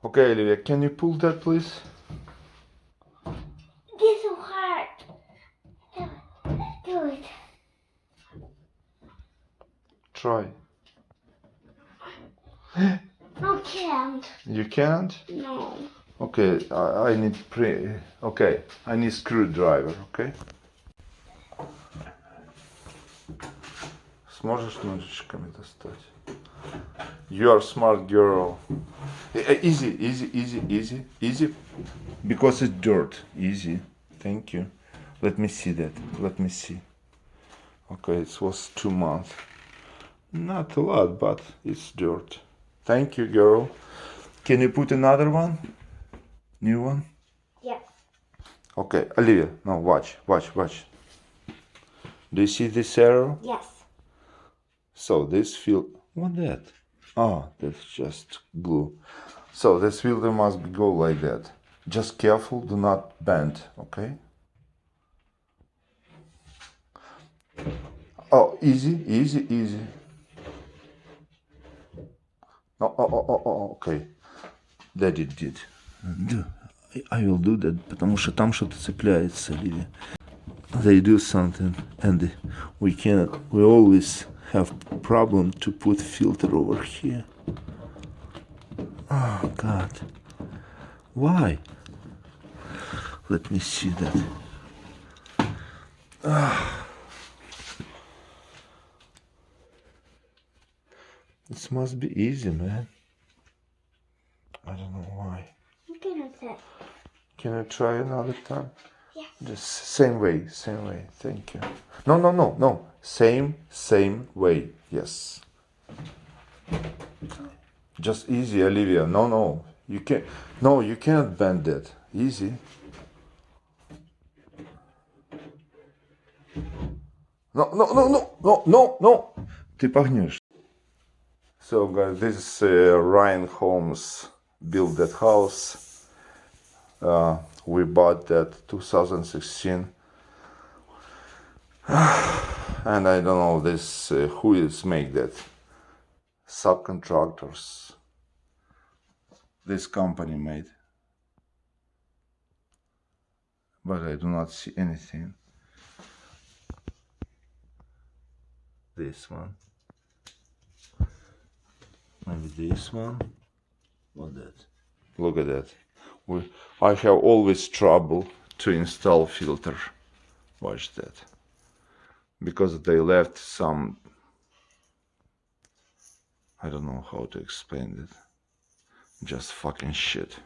Okay, Olivia, can you pull that, please? It's so hard. Do it. Try. I can't. You can't? No. Okay, I need Okay, I need screwdriver, okay? Сможешь ножичками достать? You are smart girl. Easy, easy, easy, easy, easy. Because it's dirt. Easy. Thank you. Let me see that. Let me see. Okay, it was 2 months. Not a lot, but it's dirt. Thank you, girl. Can you put another one? New one? Yes. Okay, Olivia, now watch. Do you see this arrow? Yes. So this field, what that? Oh, that's just glue. So this filter must go like that. Just careful, do not bend, okay? Oh, easy, easy, easy. No, okay. That it did. I will do that, потому что там что-то цепляется, Оливия. They do something, and we always have problem to put filter over here. Oh, God. Why? Let me see that. This must be easy, man. I don't know why. I'm gonna say. Can I try another time? Yes. Just same way. Thank you. No. Same way. Yes. Just easy, Olivia. No. You can't. No, you cannot bend that. Easy. No. Ты погнешь. So guys, this is Ryan Holmes built that house. We bought that 2016. And I don't know this who is make that. Subcontractors. This company made. But I do not see anything. This one. Maybe this one. What that? Look at that. I have always trouble to install filter. Watch that. Because they left some, I don't know how to explain it. Just fucking shit.